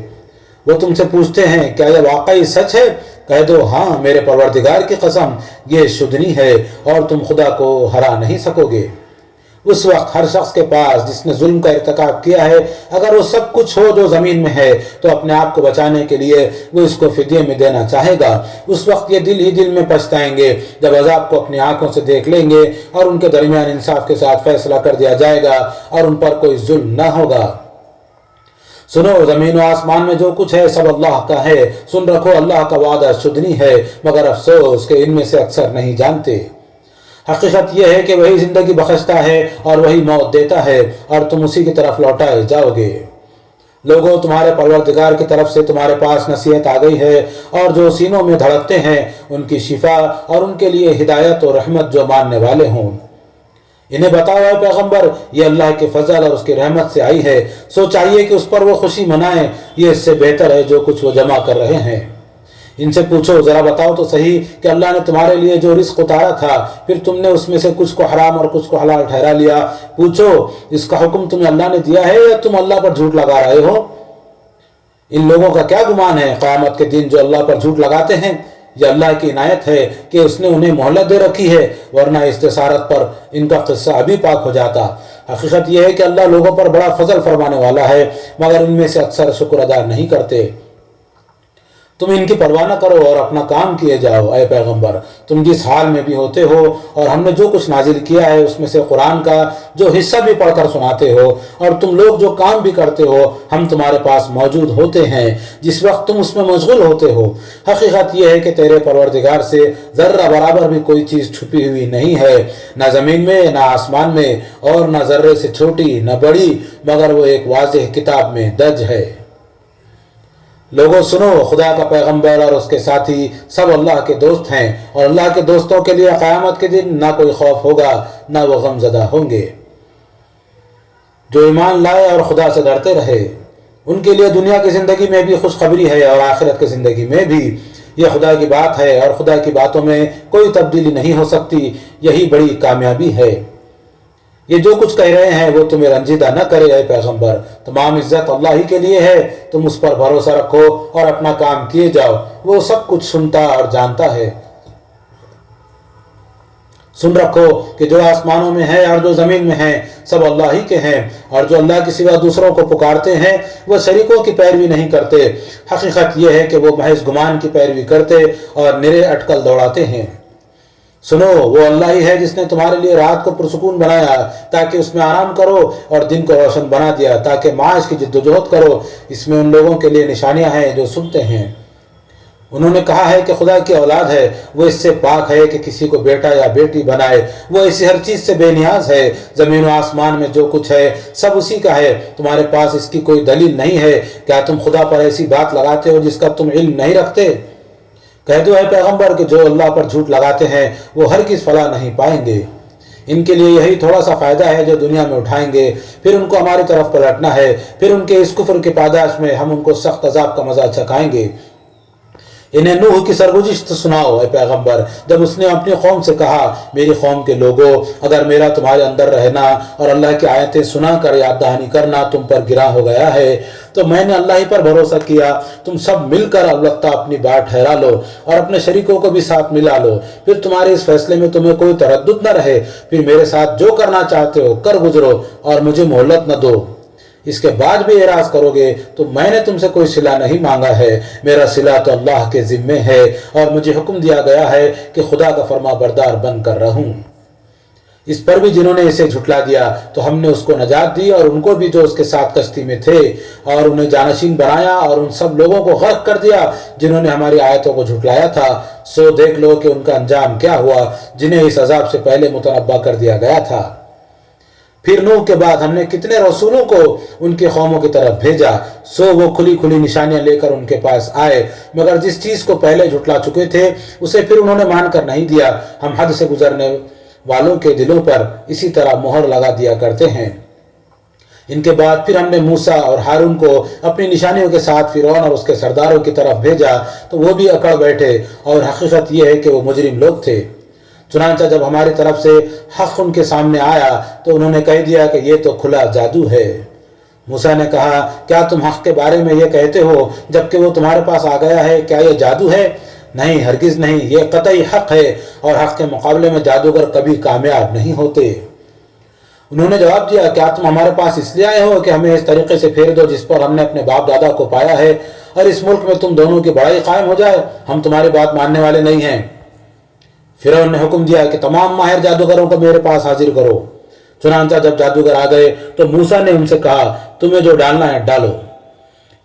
وہ تم سے پوچھتے ہیں کیا یہ واقعی سچ ہے؟ کہہ دو ہاں میرے پروردگار کی قسم یہ شدنی ہے اور تم خدا کو ہرا نہیں سکو گے۔ اس وقت ہر شخص کے پاس جس نے ظلم کا ارتکاب کیا ہے اگر وہ سب کچھ ہو جو زمین میں ہے تو اپنے آپ کو بچانے کے لیے وہ اس کو فدیے میں دینا چاہے گا۔ اس وقت یہ دل ہی دل میں پچھتائیں گے جب عذاب کو اپنی آنکھوں سے دیکھ لیں گے اور ان کے درمیان انصاف کے ساتھ فیصلہ کر دیا جائے گا اور ان پر کوئی ظلم نہ ہوگا۔ سنو زمین و آسمان میں جو کچھ ہے سب اللہ کا ہے، سن رکھو اللہ کا وعدہ شدنی ہے، مگر افسوس کہ ان میں سے اکثر نہیں جانتے۔ حقیقت یہ ہے کہ وہی زندگی بخشتا ہے اور وہی موت دیتا ہے اور تم اسی کی طرف لوٹائے جاؤ گے۔ لوگوں تمہارے پروردگار کی طرف سے تمہارے پاس نصیحت آ گئی ہے اور جو سینوں میں دھڑکتے ہیں ان کی شفا اور ان کے لیے ہدایت و رحمت جو ماننے والے ہوں۔ انہیں بتاؤ اے پیغمبر یہ اللہ کے فضل اور اس کی رحمت سے آئی ہے، سو چاہیے کہ اس پر وہ خوشی منائیں، یہ اس سے بہتر ہے جو کچھ وہ جمع کر رہے ہیں۔ ان سے پوچھو ذرا بتاؤ تو صحیح کہ اللہ نے تمہارے لیے جو رزق اتارا تھا پھر تم نے اس میں سے کچھ کو حرام اور کچھ کو حلال ٹھہرا لیا، پوچھو اس کا حکم تمہیں اللہ نے دیا ہے یا تم اللہ پر جھوٹ لگا رہے ہو؟ ان لوگوں کا کیا گمان ہے قیامت کے دن جو اللہ پر جھوٹ لگاتے ہیں؟ یہ اللہ کی عنایت ہے کہ اس نے انہیں مہلت دے رکھی ہے، ورنہ استثارت پر ان کا قصہ ابھی پاک ہو جاتا۔ حقیقت یہ ہے کہ اللہ لوگوں پر بڑا فضل فرمانے والا ہے، مگر ان میں سے اکثر شکر ادا نہیں کرتے۔ تم ان کی پرواہ نہ کرو اور اپنا کام کیے جاؤ اے پیغمبر، تم جس حال میں بھی ہوتے ہو اور ہم نے جو کچھ نازل کیا ہے اس میں سے قرآن کا جو حصہ بھی پڑھ کر سناتے ہو اور تم لوگ جو کام بھی کرتے ہو ہم تمہارے پاس موجود ہوتے ہیں جس وقت تم اس میں مشغول ہوتے ہو۔ حقیقت یہ ہے کہ تیرے پروردگار سے ذرہ برابر بھی کوئی چیز چھپی ہوئی نہیں ہے، نہ زمین میں نہ آسمان میں اور نہ ذرے سے چھوٹی نہ بڑی، مگر وہ ایک واضح کتاب میں درج ہے۔ لوگوں سنو خدا کا پیغمبر اور اس کے ساتھی سب اللہ کے دوست ہیں اور اللہ کے دوستوں کے لیے قیامت کے دن نہ کوئی خوف ہوگا نہ وہ غم زدہ ہوں گے۔ جو ایمان لائے اور خدا سے ڈرتے رہے ان کے لیے دنیا کی زندگی میں بھی خوشخبری ہے اور آخرت کی زندگی میں بھی۔ یہ خدا کی بات ہے اور خدا کی باتوں میں کوئی تبدیلی نہیں ہو سکتی، یہی بڑی کامیابی ہے۔ یہ جو کچھ کہہ رہے ہیں وہ تمہیں رنجیدہ نہ کرے اے پیغمبر، تمام عزت اللہ ہی کے لیے ہے، تم اس پر بھروسہ رکھو اور اپنا کام کیے جاؤ، وہ سب کچھ سنتا اور جانتا ہے۔ سن رکھو کہ جو آسمانوں میں ہے اور جو زمین میں ہے سب اللہ ہی کے ہیں، اور جو اللہ کے سوا دوسروں کو پکارتے ہیں وہ شریکوں کی پیروی نہیں کرتے، حقیقت یہ ہے کہ وہ محض گمان کی پیروی کرتے اور نرے اٹکل دوڑاتے ہیں۔ سنو، وہ اللہ ہی ہے جس نے تمہارے لیے رات کو پرسکون بنایا تاکہ اس میں آرام کرو، اور دن کو روشن بنا دیا تاکہ معاش کی جد و جہد کرو۔ اس میں ان لوگوں کے لیے نشانیاں ہیں جو سنتے ہیں۔ انہوں نے کہا ہے کہ خدا کی اولاد ہے، وہ اس سے پاک ہے کہ کسی کو بیٹا یا بیٹی بنائے، وہ اسی ہر چیز سے بے نیاز ہے۔ زمین و آسمان میں جو کچھ ہے سب اسی کا ہے، تمہارے پاس اس کی کوئی دلیل نہیں ہے۔ کیا تم خدا پر ایسی بات لگاتے ہو جس کا تم علم نہیں رکھتے؟ کہہ دو اے پیغمبر کہ جو اللہ پر جھوٹ لگاتے ہیں وہ ہرگز فلاح نہیں پائیں گے۔ ان کے لیے یہی تھوڑا سا فائدہ ہے جو دنیا میں اٹھائیں گے، پھر ان کو ہماری طرف پلٹنا ہے، پھر ان کے اس کفر کی پاداش میں ہم ان کو سخت عذاب کا مزہ چکھائیں گے۔ انہیں نوح کی سرگزشت سناؤ اے پیغمبر، جب اس نے اپنی قوم سے کہا، میری قوم کے لوگوں، اگر میرا تمہارے اندر رہنا اور اللہ کی آیتیں سنا کر یاد دہانی کرنا تم پر گراں ہو گیا ہے تو میں نے اللہ ہی پر بھروسہ کیا، تم سب مل کر البتہ اپنی بات ٹھہرا لو اور اپنے شریکوں کو بھی ساتھ ملا لو، پھر تمہارے اس فیصلے میں تمہیں کوئی تردد نہ رہے، پھر میرے ساتھ جو کرنا چاہتے ہو کر گزرو اور مجھے مہلت نہ دو۔ اس کے بعد بھی اعراض کرو گے تو میں نے تم سے کوئی صلہ نہیں مانگا ہے، میرا صلہ تو اللہ کے ذمے ہے، اور مجھے حکم دیا گیا ہے کہ خدا کا فرما بردار بن کر رہوں۔ اس پر بھی جنہوں نے اسے جھٹلا دیا تو ہم نے اس کو نجات دی، اور ان کو بھی جو اس کے ساتھ کشتی میں تھے، اور انہیں جانشین بنایا، اور ان سب لوگوں کو غرق کر دیا جنہوں نے ہماری آیتوں کو جھٹلایا تھا۔ سو دیکھ لو کہ ان کا انجام کیا ہوا جنہیں اس عذاب سے پہلے متنبہ کر دیا گیا تھا۔ پھر نوح کے بعد ہم نے کتنے رسولوں کو ان کی قوموں کی طرف بھیجا، سو وہ کھلی کھلی نشانیاں لے کر ان کے پاس آئے، مگر جس چیز کو پہلے جھٹلا چکے تھے اسے پھر انہوں نے مان کر نہیں دیا۔ ہم حد سے گزرنے والوں کے دلوں پر اسی طرح مہر لگا دیا کرتے ہیں۔ ان کے بعد پھر ہم نے موسیٰ اور ہارون کو اپنی نشانیوں کے ساتھ فرعون اور اس کے سرداروں کی طرف بھیجا تو وہ بھی اکڑ بیٹھے، اور حقیقت یہ ہے کہ وہ مجرم لوگ تھے۔ چنانچہ جب ہماری طرف سے حق ان کے سامنے آیا تو انہوں نے کہہ دیا کہ یہ تو کھلا جادو ہے۔ موسیٰ نے کہا، کیا تم حق کے بارے میں یہ کہتے ہو جبکہ وہ تمہارے پاس آ گیا ہے؟ کیا یہ جادو ہے؟ نہیں، ہرگز نہیں، یہ قطعی حق ہے، اور حق کے مقابلے میں جادوگر کبھی کامیاب نہیں ہوتے۔ انہوں نے جواب دیا، کیا تم ہمارے پاس اس لیے آئے ہو کہ ہمیں اس طریقے سے پھیر دو جس پر ہم نے اپنے باپ دادا کو پایا ہے، اور اس ملک میں تم دونوں کی بڑائی قائم ہو جائے؟ ہم تمہاری بات ماننے والے نہیں ہیں۔ فرعون نے حکم دیا کہ تمام ماہر جادوگروں کو میرے پاس حاضر کرو۔ چنانچہ جب جادوگر آ گئے تو موسیٰ نے ان سے کہا، تمہیں جو ڈالنا ہے ڈالو۔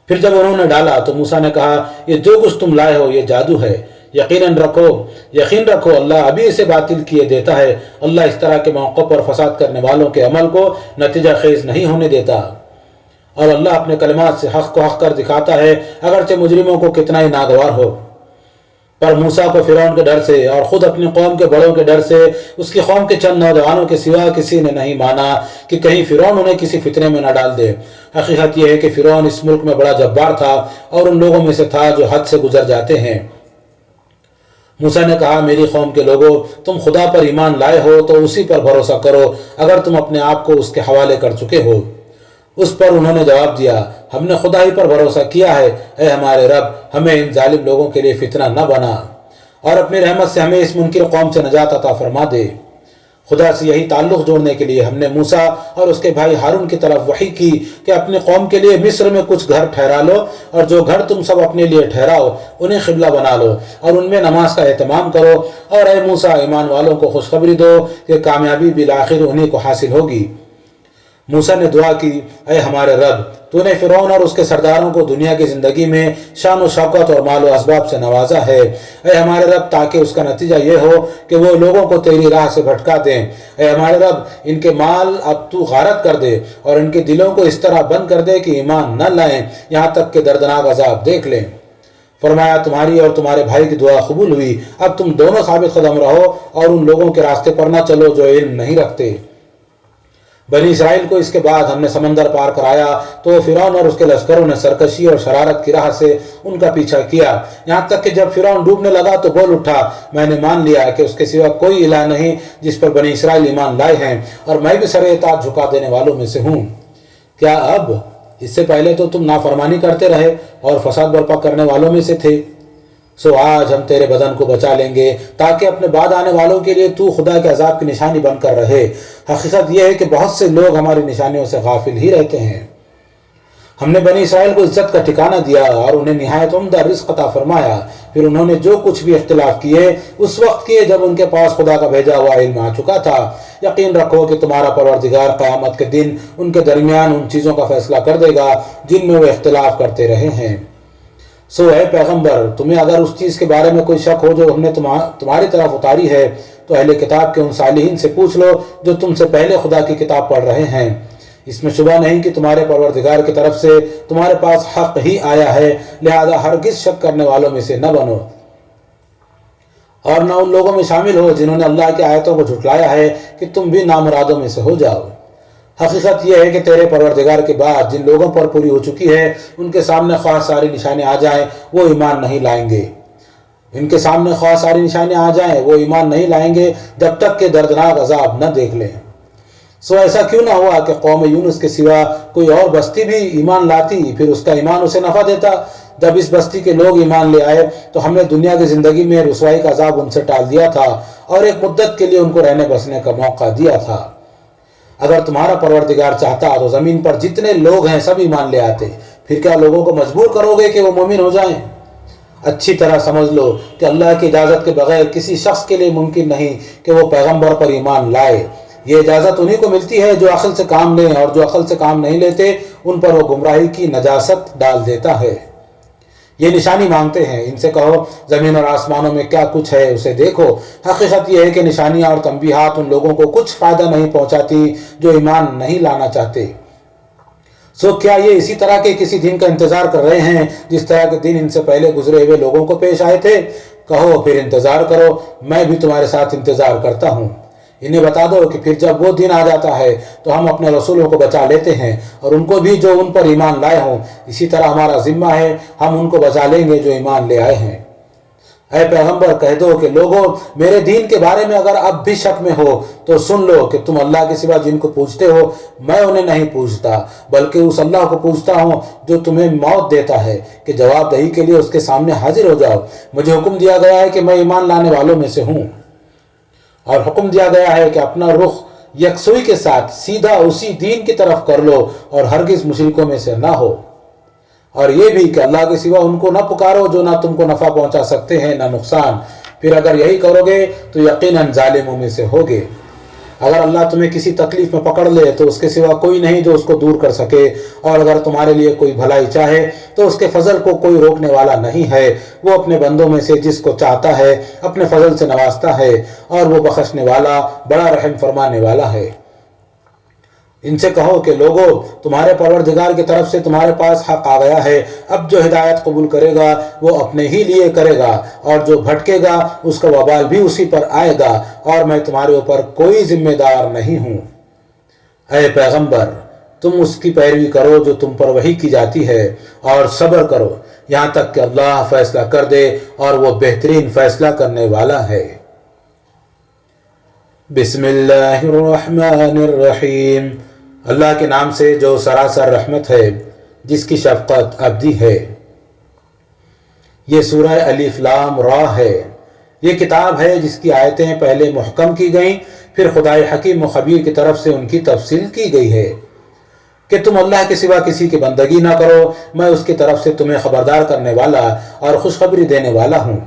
پھر جب انہوں نے ڈالا تو موسیٰ نے کہا، یہ جو کچھ تم لائے ہو یہ جادو ہے، یقین رکھو اللہ ابھی اسے باطل کیے دیتا ہے، اللہ اس طرح کے موقع پر فساد کرنے والوں کے عمل کو نتیجہ خیز نہیں ہونے دیتا، اور اللہ اپنے کلمات سے حق کو حق کر دکھاتا ہے اگرچہ مجرموں کو کتنا ہی ناگوار ہو۔ پر موسیٰ کو فرعون کے ڈر سے اور خود اپنی قوم کے بڑوں کے ڈر سے اس کی قوم کے چند نوجوانوں کے سوا کسی نے نہیں مانا کہ کہیں فرعون انہیں کسی فتنے میں نہ ڈال دے۔ حقیقت یہ ہے کہ فرعون اس ملک میں بڑا جبار تھا اور ان لوگوں میں سے تھا جو حد سے گزر جاتے ہیں۔ موسیٰ نے کہا، میری قوم کے لوگوں، تم خدا پر ایمان لائے ہو تو اسی پر بھروسہ کرو اگر تم اپنے آپ کو اس کے حوالے کر چکے ہو۔ اس پر انہوں نے جواب دیا، ہم نے خدا ہی پر بھروسہ کیا ہے، اے ہمارے رب ہمیں ان ظالم لوگوں کے لیے فتنہ نہ بنا، اور اپنی رحمت سے ہمیں اس منکر قوم سے نجات عطا فرما دے۔ خدا سے یہی تعلق جوڑنے کے لیے ہم نے موسیٰ اور اس کے بھائی ہارون کی طرف وحی کی کہ اپنی قوم کے لیے مصر میں کچھ گھر ٹھہرا لو، اور جو گھر تم سب اپنے لیے ٹھہراؤ انہیں قبلہ بنا لو اور ان میں نماز کا اہتمام کرو، اور اے موسیٰ ایمان والوں کو خوشخبری دو کہ کامیابی بالآخر انہیں کو حاصل ہوگی۔ موسیٰ نے دعا کی، اے ہمارے رب، تو نے فرعون اور اس کے سرداروں کو دنیا کی زندگی میں شان و شوکت اور مال و اسباب سے نوازا ہے، اے ہمارے رب تاکہ اس کا نتیجہ یہ ہو کہ وہ لوگوں کو تیری راہ سے بھٹکا دیں۔ اے ہمارے رب ان کے مال اب تو غارت کر دے اور ان کے دلوں کو اس طرح بند کر دے کہ ایمان نہ لائیں یہاں تک کہ دردناک عذاب دیکھ لیں۔ فرمایا، تمہاری اور تمہارے بھائی کی دعا قبول ہوئی، اب تم دونوں ثابت قدم رہو اور ان لوگوں کے راستے پر نہ چلو جو علم نہیں رکھتے۔ بنی اسرائیل کو اس کے بعد ہم نے سمندر پار کرایا تو فرعون اور اس کے لشکروں نے سرکشی اور شرارت کی راہ سے ان کا پیچھا کیا، یہاں تک کہ جب فرعون ڈوبنے لگا تو بول اٹھا، میں نے مان لیا کہ اس کے سوا کوئی الہ نہیں جس پر بنی اسرائیل ایمان لائے ہیں، اور میں بھی سر اطاعت جھکا دینے والوں میں سے ہوں۔ کیا اب اس سے پہلے تو تم نافرمانی کرتے رہے اور فساد برپا کرنے والوں میں سے تھے؟ سو آج ہم تیرے بدن کو بچا لیں گے تاکہ اپنے بعد آنے والوں کے لیے تو خدا کے عذاب کی نشانی بن کر رہے۔ حقیقت یہ ہے کہ بہت سے لوگ ہماری نشانیوں سے غافل ہی رہتے ہیں۔ ہم نے بنی اسرائیل کو عزت کا ٹھکانہ دیا اور انہیں نہایت عمدہ رزق عطا فرمایا. پھر انہوں نے جو کچھ بھی اختلاف کیے اس وقت کیے جب ان کے پاس خدا کا بھیجا ہوا علم آ چکا تھا. یقین رکھو کہ تمہارا پروردگار قیامت کے دن ان کے درمیان ان چیزوں کا فیصلہ کر دے گا جن میں وہ اختلاف کرتے رہے ہیں. سو اے پیغمبر، تمہیں اگر اس چیز کے بارے میں کوئی شک ہو جو ہم نے تمہاری طرف اتاری ہے تو اہل کتاب کے ان صالحین سے پوچھ لو جو تم سے پہلے خدا کی کتاب پڑھ رہے ہیں. اس میں شبہ نہیں کہ تمہارے پروردگار کی طرف سے تمہارے پاس حق ہی آیا ہے، لہذا ہرگز شک کرنے والوں میں سے نہ بنو اور نہ ان لوگوں میں شامل ہو جنہوں نے اللہ کی آیتوں کو جھٹلایا ہے کہ تم بھی نامرادوں میں سے ہو جاؤ. حقیقت یہ ہے کہ تیرے پروردگار کے بعد جن لوگوں پر پوری ہو چکی ہے ان کے سامنے خواہ ساری نشانیں آ جائیں وہ ایمان نہیں لائیں گے. ان کے سامنے خواہ ساری نشانیاں آ جائیں وہ ایمان نہیں لائیں گے جب تک کہ دردناک عذاب نہ دیکھ لیں. سو ایسا کیوں نہ ہوا کہ قوم یونس کے سوا کوئی اور بستی بھی ایمان لاتی، پھر اس کا ایمان اسے نفع دیتا. جب اس بستی کے لوگ ایمان لے آئے تو ہم نے دنیا کی زندگی میں رسوائی کا عذاب ان سے ٹال دیا تھا اور ایک مدت کے لیے ان کو رہنے بسنے کا موقع دیا تھا. اگر تمہارا پروردگار چاہتا تو زمین پر جتنے لوگ ہیں سب ایمان لے آتے. پھر کیا لوگوں کو مجبور کرو گے کہ وہ مومن ہو جائیں؟ اچھی طرح سمجھ لو کہ اللہ کی اجازت کے بغیر کسی شخص کے لیے ممکن نہیں کہ وہ پیغمبر پر ایمان لائے. یہ اجازت انہی کو ملتی ہے جو عقل سے کام لیں، اور جو عقل سے کام نہیں لیتے ان پر وہ گمراہی کی نجاست ڈال دیتا ہے. یہ نشانی مانگتے ہیں، ان سے کہو زمین اور آسمانوں میں کیا کچھ ہے اسے دیکھو. حقیقت یہ ہے کہ نشانیاں اور تنبیہات ان لوگوں کو کچھ فائدہ نہیں پہنچاتی جو ایمان نہیں لانا چاہتے. سو کیا یہ اسی طرح کے کسی دن کا انتظار کر رہے ہیں جس طرح کے دن ان سے پہلے گزرے ہوئے لوگوں کو پیش آئے تھے؟ کہو پھر انتظار کرو، میں بھی تمہارے ساتھ انتظار کرتا ہوں. انہیں بتا دو کہ پھر جب وہ دن آ جاتا ہے تو ہم اپنے رسولوں کو بچا لیتے ہیں اور ان کو بھی جو ان پر ایمان لائے ہوں. اسی طرح ہمارا ذمہ ہے ہم ان کو بچا لیں گے جو ایمان لے آئے ہیں. اے پیغمبر کہہ دو کہ لوگوں میرے دین کے بارے میں اگر اب بھی شک میں ہو تو سن لو کہ تم اللہ کے سوا جن کو پوجتے ہو میں انہیں نہیں پوجتا بلکہ اس اللہ کو پوجتا ہوں جو تمہیں موت دیتا ہے کہ جواب دہی کے لیے اس کے سامنے حاضر ہو جاؤ. مجھے حکم دیا گیا ہے کہ میں ایمان لانے والوں میں سے ہوں اور حکم دیا گیا ہے کہ اپنا رخ یکسوئی کے ساتھ سیدھا اسی دین کی طرف کر لو اور ہرگز مشرکوں میں سے نہ ہو. اور یہ بھی کہ اللہ کے سوا ان کو نہ پکارو جو نہ تم کو نفع پہنچا سکتے ہیں نہ نقصان. پھر اگر یہی کرو گے تو یقیناً ظالموں میں سے ہوگے. اگر اللہ تمہیں کسی تکلیف میں پکڑ لے تو اس کے سوا کوئی نہیں جو اس کو دور کر سکے، اور اگر تمہارے لیے کوئی بھلائی چاہے تو اس کے فضل کو کوئی روکنے والا نہیں ہے. وہ اپنے بندوں میں سے جس کو چاہتا ہے اپنے فضل سے نوازتا ہے اور وہ بخشنے والا بڑا رحم فرمانے والا ہے. ان سے کہو کہ لوگو تمہارے پروردگار کی طرف سے تمہارے پاس حق آ گیا ہے. اب جو ہدایت قبول کرے گا وہ اپنے ہی لیے کرے گا اور جو بھٹکے گا اس کا وبال بھی اسی پر آئے گا اور میں تمہارے اوپر کوئی ذمہ دار نہیں ہوں. اے پیغمبر تم اس کی پیروی کرو جو تم پر وحی کی جاتی ہے اور صبر کرو یہاں تک کہ اللہ فیصلہ کر دے اور وہ بہترین فیصلہ کرنے والا ہے. بسم اللہ الرحمن الرحیم. اللہ کے نام سے جو سراسر رحمت ہے جس کی شفقت ابدی ہے. یہ سورہ الف لام را ہے. یہ کتاب ہے جس کی آیتیں پہلے محکم کی گئیں پھر خدائے حکیم و خبیر کی طرف سے ان کی تفصیل کی گئی ہے کہ تم اللہ کے سوا کسی کی بندگی نہ کرو. میں اس کی طرف سے تمہیں خبردار کرنے والا اور خوشخبری دینے والا ہوں.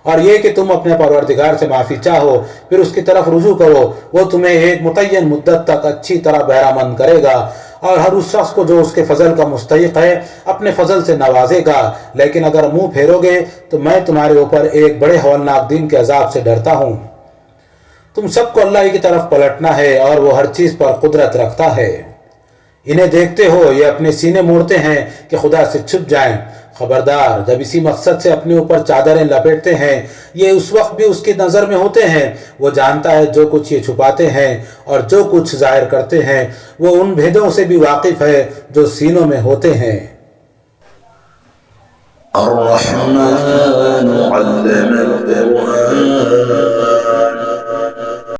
اور یہ کہ تم اپنے پروردگار سے معافی چاہو پھر اس کی طرف رجوع کرو. وہ تمہیں ایک متعین مدت تک اچھی طرح بہرہ مند کرے گا اور ہر اس شخص کو جو اس کے فضل کا مستحق ہے اپنے فضل سے نوازے گا. لیکن اگر منہ پھیرو گے تو میں تمہارے اوپر ایک بڑے ہولناک دن کے عذاب سے ڈرتا ہوں. تم سب کو اللہ کی طرف پلٹنا ہے اور وہ ہر چیز پر قدرت رکھتا ہے. انہیں دیکھتے ہو یہ اپنے سینے موڑتے ہیں کہ خدا سے چھپ جائیں. خبردار جب اسی مقصد سے اپنے اوپر چادریں لپیٹتے ہیں یہ اس وقت بھی اس کی نظر میں ہوتے ہیں. وہ جانتا ہے جو کچھ یہ چھپاتے ہیں اور جو کچھ ظاہر کرتے ہیں. وہ ان بھیدوں سے بھی واقف ہے جو سینوں میں ہوتے ہیں. الرحمن علم القرآن